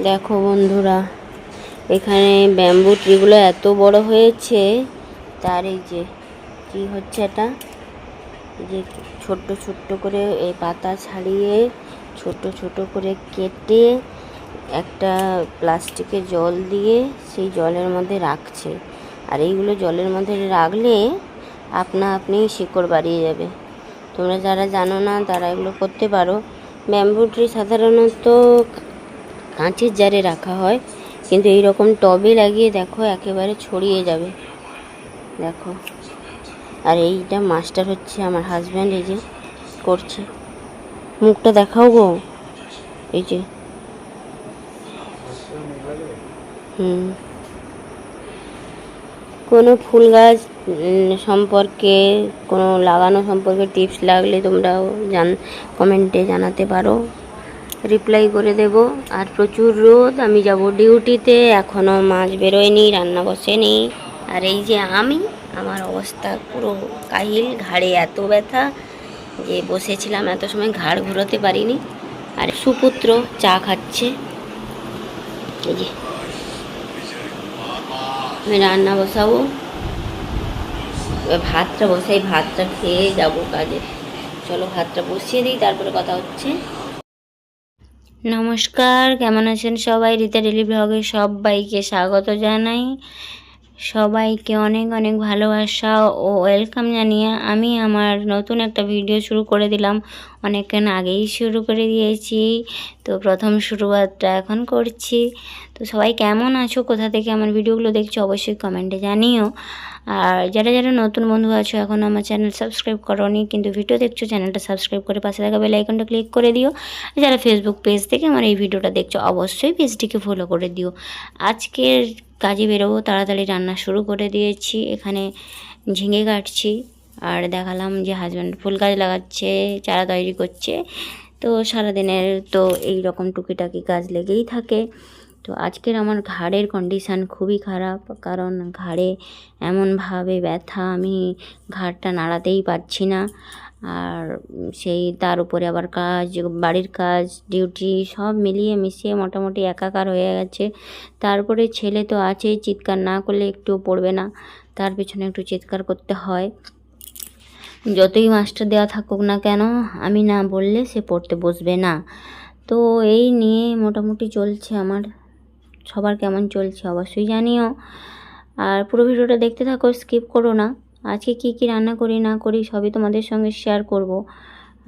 দেখো বন্ধুরা, এখানে ব্যাম্বু ট্রিগুলো এত বড় হয়েছে। তার এই যে কি হচ্ছে, এটা এই যে ছোট্ট ছোট্ট করে এই পাতা ছাড়িয়ে ছোট ছোট করে কেটে একটা প্লাস্টিকে জল দিয়ে সেই জলের মধ্যে রাখছে। আর এইগুলো জলের মধ্যে রাখলে আপনা আপনি শিকড় বাড়িয়ে যাবে। তোমরা যারা জানো না তারা এগুলো করতে পারো। ব্যাম্বু ট্রি সাধারণত কাঁচের জারে রাখা হয়, কিন্তু এই রকম টবে লাগিয়ে দেখো একেবারে ছড়িয়ে যাবে। দেখো, আর এইটা মাস্টার হচ্ছে আমার হাজব্যান্ড, এই যে করছে। মুখটা দেখাও গো, এই যে কোনো ফুল গাছ সম্পর্কে, কোনো লাগানো সম্পর্কে টিপস লাগলে তোমরাও কমেন্টে জানাতে পারো, রিপ্লাই করে দেব। আর প্রচুর রোদ, আমি যাব ডিউটিতে, এখনও মাছ বেরোয়নি, রান্না বসেনি। আর এই যে আমার অবস্থা পুরো কাহিল, ঘাড়ে এত ব্যথা যে বসেছিলাম এত সময় ঘাড় ঘুরোতে পারিনি। আর সুপুত্র চা খাচ্ছে। এই যে আমি রান্না বসাবো, ভাতটা বসাই, ভাতটা খেয়ে যাব কাজে। চলো ভাতটা বসিয়ে দিই, তারপরে কথা হচ্ছে। নমস্কার, কেমন আছেন সবাই? রীতা ডেলি ব্লগে সবাইকে স্বাগত জানাই। সবাইকে অনেক অনেক ভালোবাসা ও ওয়েলকাম জানিয়ে আমি আমার নতুন একটা ভিডিও শুরু করে দিলাম। অনেকক্ষণ আগেই শুরু করে দিয়েছি, তো প্রথম শুরুয়াতটা এখন করছি। তো সবাই কেমন আছো, কোথা থেকে আমার ভিডিওগুলো দেখছো অবশ্যই কমেন্টে জানিও। আর যারা যারা নতুন বন্ধু আছো এখন আমার চ্যানেল সাবস্ক্রাইব করোনি কিন্তু ভিডিও দেখছো, চ্যানেলটা সাবস্ক্রাইব করে পাশে থাকা বেল আইকনটা ক্লিক করে দিও। যারা ফেসবুক পেজ থেকে আমার এই ভিডিওটা দেখছো অবশ্যই পেজটিকে ফলো করে দিও। আজকের কাজে বেরোবো, তাড়াতাড়ি রান্না শুরু করে দিয়েছি। এখানে ঝিঙে কাটছি, আর দেখালাম যে হাজব্যান্ড ফুল গাছ লাগাচ্ছে, চারা তৈরি করছে। তো সারাদিনের তো এই রকম টুকিটাকি কাজ লেগেই থাকে। তো আজকের আমার ঘাড়ের কন্ডিশান খুবই খারাপ, কারণ ঘাড়ে এমনভাবে ব্যথা, আমি ঘাড়টা নাড়াতেই পারছি না। আর সেই তার উপরে আবার কাজ, বাড়ির কাজ, ডিউটি সব মিলিয়ে মিশিয়ে মোটামুটি একাকার হয়ে গেছে। তারপরে ছেলে তো আছেই, চিৎকার না করলে একটুও পড়বে না, তার পিছনে একটু চিৎকার করতে হয়। যতই মাস্টার দেওয়া থাকুক না কেন, আমি না বললে সে পড়তে বসবে না। তো এই নিয়ে মোটামুটি চলছে আমার। সবার কেমন চলছে অবশ্যই জানিও। আর পুরো ভিডিওটা দেখতে থাকো, স্কিপ করো না। আজকে কি কি রান্না করি না করি সবই তোমাদের সঙ্গে শেয়ার করব।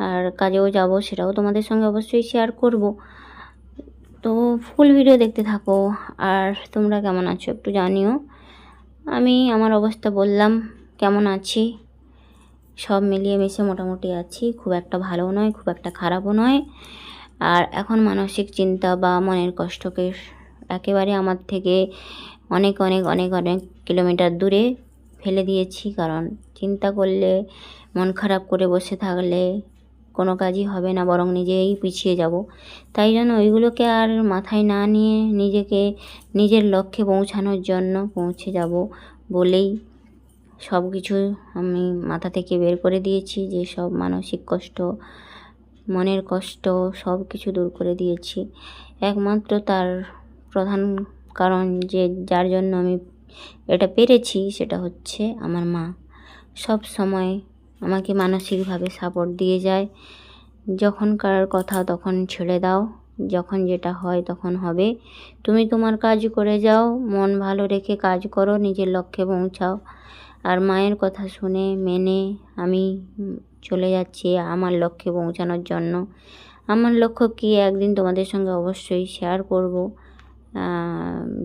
আর কাজেও যাব, সেটাও তোমাদের সঙ্গে অবশ্যই শেয়ার করব। তো ফুল ভিডিও দেখতে থাকো। আর তোমরা কেমন আছো একটু জানিও। আমি আমার অবস্থা বললাম, কেমন আছি, সব মিলিয়ে মিশে মোটামুটি আছি। খুব একটা ভালোও নয়, খুব একটা খারাপও নয়। আর এখন মানসিক চিন্তা বা মনের কষ্টকে একেবারে আমার থেকে অনেক অনেক অনেক অনেক কিলোমিটার দূরে ফেলে দিয়েছি। কারণ চিন্তা করলে, মন খারাপ করে বসে থাকলে কোনো কাজই হবে না, বরং নিজেই পিছিয়ে যাব। তাই জন্য ওইগুলোকে আর মাথায় না নিয়ে নিজেকে নিজের লক্ষ্যে পৌঁছানোর জন্য পৌঁছে যাব বলেই সব কিছু আমি মাথা থেকে বের করে দিয়েছি। যে সব মানসিক কষ্ট, মনের কষ্ট সব কিছু দূর করে দিয়েছি। একমাত্র তার প্রধান কারণ যে যার জন্য আমি এটা পেরেছি, সেটা হচ্ছে আমার মা। সব সময় আমাকে মানসিকভাবে সাপোর্ট দিয়ে যায়। যখনকার কথা তখন ছেড়ে দাও, যখন যেটা হয় তখন হবে, তুমি তোমার কাজ করে যাও, মন ভালো রেখে কাজ করো, নিজের লক্ষ্যে পৌঁছাও। আর মায়ের কথা শুনে মেনে আমি চলে যাচ্ছি আমার লক্ষ্যে পৌঁছানোর জন্য। আমার লক্ষ্য কি একদিন তোমাদের সঙ্গে অবশ্যই শেয়ার করব,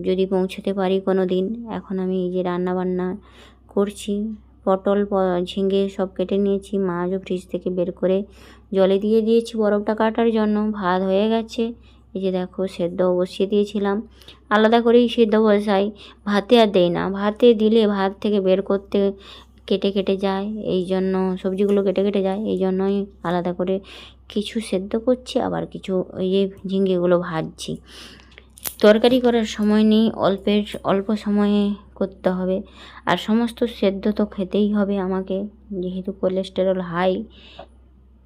যদি পৌঁছতে পারি কোনো দিন। এখন আমি এই যে রান্নাবান্না করছি, পটল ঝিঙে সব কেটে নিয়েছি, মাছও ফ্রিজ থেকে বের করে জলে দিয়ে দিয়েছি বরফটা কাটার জন্য। ভাত হয়ে গেছে, এই যে দেখো সেদ্ধ বসিয়ে দিয়েছিলাম। আলাদা করেই সেদ্ধ বসাই, ভাতে আর দেই না। ভাতে দিলে ভাত থেকে বের করতে কেটে কেটে যায়, এই জন্য সবজিগুলো কেটে কেটে যায়, এই জন্যই আলাদা করে কিছু সেদ্ধ করছি, আবার কিছু ওই যে ঝিঙ্গেগুলো ভাজছি। তরকারি করার সময় নেই, অল্প সময়ে করতে হবে। আর সমস্ত সেদ্ধ তো খেতেই হবে আমাকে, যেহেতু কোলেস্টেরল হাই,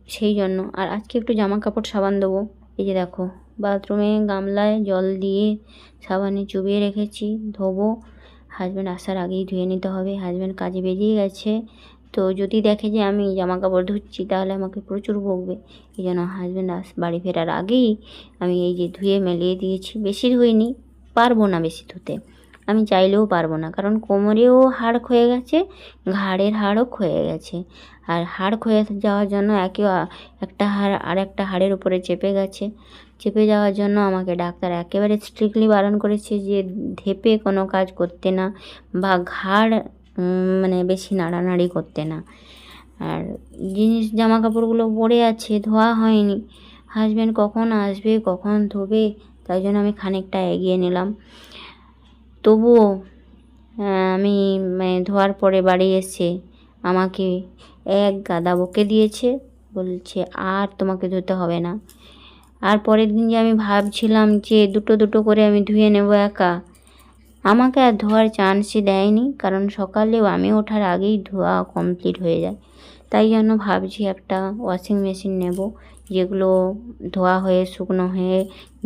সেই জন্য। আর আজকে একটু জামা কাপড় সাবান দেবো। এই যে দেখো বাথরুমে গামলায় জল দিয়ে সাবানে চুবিয়ে রেখেছি, ধোবো। হাজব্যান্ড আসার আগেই ধুয়ে নিতে হবে। হাজব্যান্ড কাজে বেরিয়ে গেছে, তো যদি দেখে যে আমি জামা কাপড় ধুচ্ছি তাহলে আমাকে প্রচুর বকবে। এই জন্য হাজব্যান্ড বাড়ি ফেরার আগেই আমি এই যে ধুয়ে মেলিয়ে দিয়েছি। বেশি ধুইনি, পারবো না বেশি ধুতে, আমি চাইলেও পারবো না, কারণ কোমরেও হাড় ক্ষয়ে গেছে, ঘাড়ের হাড়ও ক্ষয়ে গেছে। আর হাড় ক্ষয়ে যাওয়ার জন্য একটা হাড় আর একটা হাড়ের উপরে চেপে যাওয়ার জন্য আমাকে ডাক্তার একেবারে স্ট্রিক্টলি বারণ করেছে যে ধেপে কোনো কাজ করতে না, বা ঘাড় মানে বেশি নাড়ানাড়ি করতে না। আর জামা কাপড়গুলো পরে আছে, ধোয়া হয়নি। হাজব্যান্ড কখন আসবে, কখন ধোবে, তাই জন্য আমি খানিকটা এগিয়ে নিলাম। তবুও আমি ধোয়ার পরে বাড়ি এসে আমাকে এক গাদা বকে দিয়েছে, বলছে আর তোমাকে ধুতে হবে না। আর পরের দিন যে আমি ভাবছিলাম যে দুটো দুটো করে আমি ধুয়ে নেব একা, আমাকে আর ধোয়ার চান্সই দেয়নি, কারণ সকালেও আমি ওঠার আগেই ধোয়া কমপ্লিট হয়ে যায়। তাই জন্য ভাবছি একটা ওয়াশিং মেশিন নেব, যেগুলো ধোয়া হয়ে শুকনো হয়ে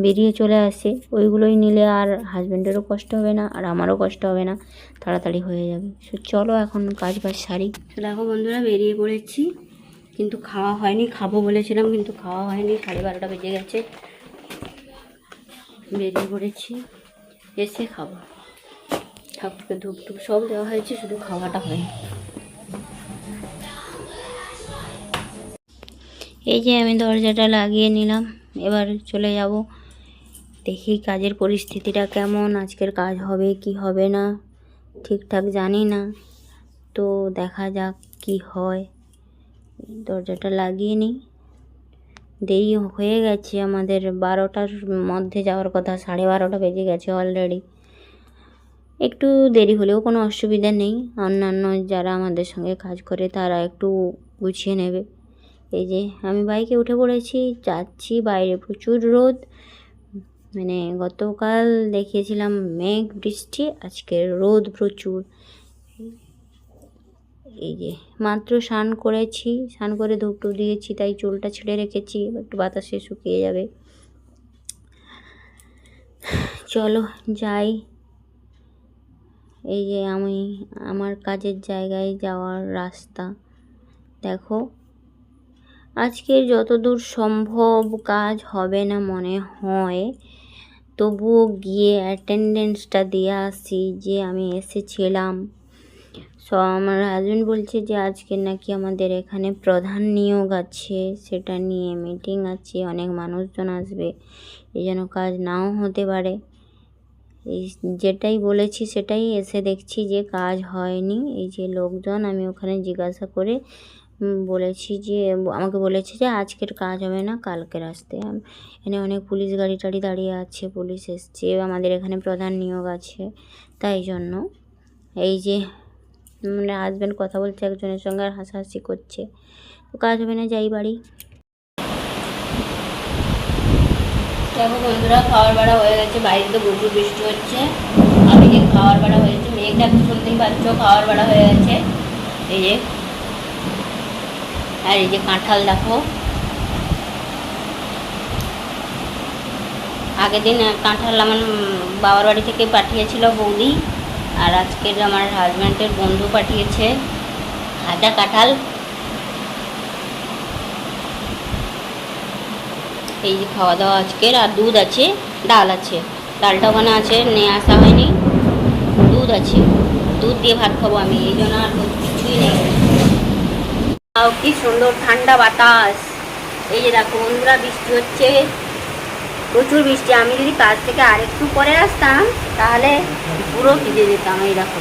বেরিয়ে চলে আসে। ওইগুলোই নিলে আর হাজব্যান্ডেরও কষ্ট হবে না, আর আমারও কষ্ট হবে না, তাড়াতাড়ি হয়ে যাবে। চলো এখন কাজ বাজ সারি। দেখো বন্ধুরা, বেরিয়ে পড়েছি, কিন্তু খাওয়া হয়নি। খাবো বলেছিলাম কিন্তু খাওয়া হয়নি, 12:30 বেজে গেছে। বেরিয়ে পড়েছি, এসে খাবো। ঠাকুরকে ধূপ টুপ সব দেওয়া হয়েছে, শুধু খাওয়াটা হয়নি। এই যে আমি দরজাটা লাগিয়ে নিলাম, এবার চলে যাব। দেখি কাজের পরিস্থিতিটা কেমন, আজকের কাজ হবে কি হবে না ঠিকঠাক জানি না, তো দেখা যাক কি হয়। দরজাটা লাগিয়ে নিই। দেরি হয়ে গেছে, আমাদের 12টার মধ্যে যাওয়ার কথা, 12:30 বেজে গেছে অলরেডি। একটু দেরি হলেও কোনো অসুবিধা নেই, অন্যান্য যারা আমাদের সঙ্গে কাজ করে তারা একটু গুছিয়ে নেবে। এই যে আমি বাইকে উঠে পড়েছি, যাচ্ছি। বাইরে প্রচুর রোদ, মানে গতকাল দেখিয়েছিলাম মেঘ বৃষ্টি, আজকে রোদ প্রচুর। এই যে মাত্র স্নান করেছি, স্নান করে ধূপ টুপ দিয়েছি, তাই চুলটা ছেড়ে রেখেছি, একটু বাতাসে শুকিয়ে যাবে। চলো যাই। এই যে আমি আমার কাজের জায়গায় যাওয়ার রাস্তা। দেখো, আজকে যতদূর সম্ভব কাজ হবে না মনে হয়, তবুও গিয়ে অ্যাটেন্ডেন্সটা দিয়ে আসি যে আমি এসেছিলাম। আমার হাজব্যান্ড বলছে যে আজকে নাকি আমাদের এখানে প্রধান নিয়োগ আছে, সেটা নিয়ে মিটিং আছে, অনেক মানুষজন আসবে, এই জন্য কাজ নাও হতে পারে। এই যেটাই বলেছি সেটাই এসে দেখছি যে কাজ হয়নি। এই যে লোকজন, আমি ওখানে জিজ্ঞাসা করে বলেছি যে, আমাকে বলেছে যে আজকের কাজ হবে না, কালকের আসতে। এখানে অনেক পুলিশ গাড়ি টাড়ি দাঁড়িয়ে আছে, পুলিশ এসছে, আমাদের এখানে প্রধান নিয়োগ আছে, তাই জন্য। এই যে মানে হাজব্যান্ড কথা বলছে একজনের সঙ্গে আর হাসাহাসি করছে, তো কাজ হবে না, যাই বাড়ি। দেখো বন্ধুরা, খাওয়ার বেড়া হয়ে গেছে, বাইরে তো প্রচুর বৃষ্টি হচ্ছে। আমি যে খাওয়ার বেড়া হয়েছে, মেয়েটা তো শুনতেই পাচ্ছ, খাওয়ার বেড়া হয়ে গেছে। এই যে, আর এই যে কাঁঠাল দেখো, আগের দিন কাঁঠাল আমার বাবার বাড়ি থেকে পাঠিয়েছিল বৌদি, আর আজকের আমার হাজব্যান্ডের বন্ধু পাঠিয়েছে ভাজা কাঁঠাল। এই যে খাওয়া দাওয়া আজকের, আর দুধ আছে, ডাল আছে, ডালটা ওখানে আছে, নিয়ে আসা হয়নি, দুধ আছে, দুধ দিয়ে ভাত খাবো আমি, এই জন্য আর কিছুই নেই। কি সুন্দর ঠান্ডা বাতাস। এই যে দেখো বন্ধুরা, বৃষ্টি হচ্ছে, প্রচুর বৃষ্টি। আমি যদি কাজ থেকে আরেকটু পরে আসতাম তাহলে পুরো ভিজে যেতাম। এই দেখো,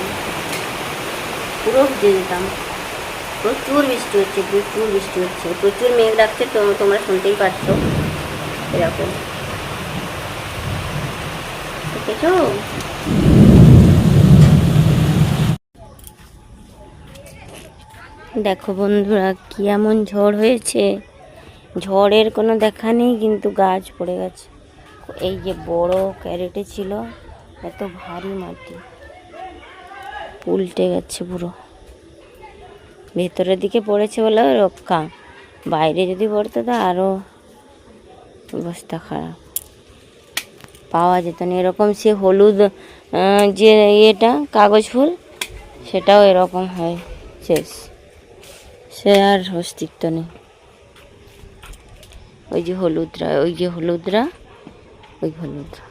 পুরো ভিজে যেতাম। প্রচুর বৃষ্টি হচ্ছে, প্রচুর বৃষ্টি হচ্ছে, প্রচুর মেঘ ডাকছে, তো তোমরা শুনতেই পাচ্ছ। এরকম দেখেছো? দেখো বন্ধুরা, কি এমন ঝড় হয়েছে, ঝড়ের কোনো দেখা নেই, কিন্তু গাছ পড়ে গেছে। এই যে বড় ক্যারেটে ছিল, এত ভারী মাটি উল্টে গেছে পুরো, ভেতরের দিকে পড়েছে বলে রক্ষা, বাইরে যদি পড়তো তো আরও অবস্থা খারাপ। পাওয়া যেত না। এরকম সে হলুদ যে ইয়েটা কাগজ ফুল, সেটাও এরকম হয়, শেষ, সে আর অস্তিত্ব নেই। ওই যে হলুদরা, ওই যে হলুদরা, ওই হলুদরা,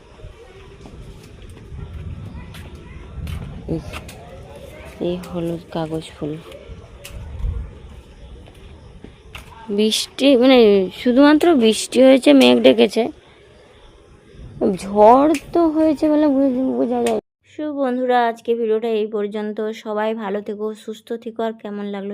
এই হলুদ কাগজ ফুল। বৃষ্টি মানে শুধুমাত্র বৃষ্টি হয়েছে, মেঘ ডেকেছে, ঝড় তো হয়েছে বলে বোঝা যায়। বন্ধুরা, আজকে ভিডিওটা এই পর্যন্ত। সবাই ভালো থেকো, সুস্থ থেকো। আর কেমন লাগলো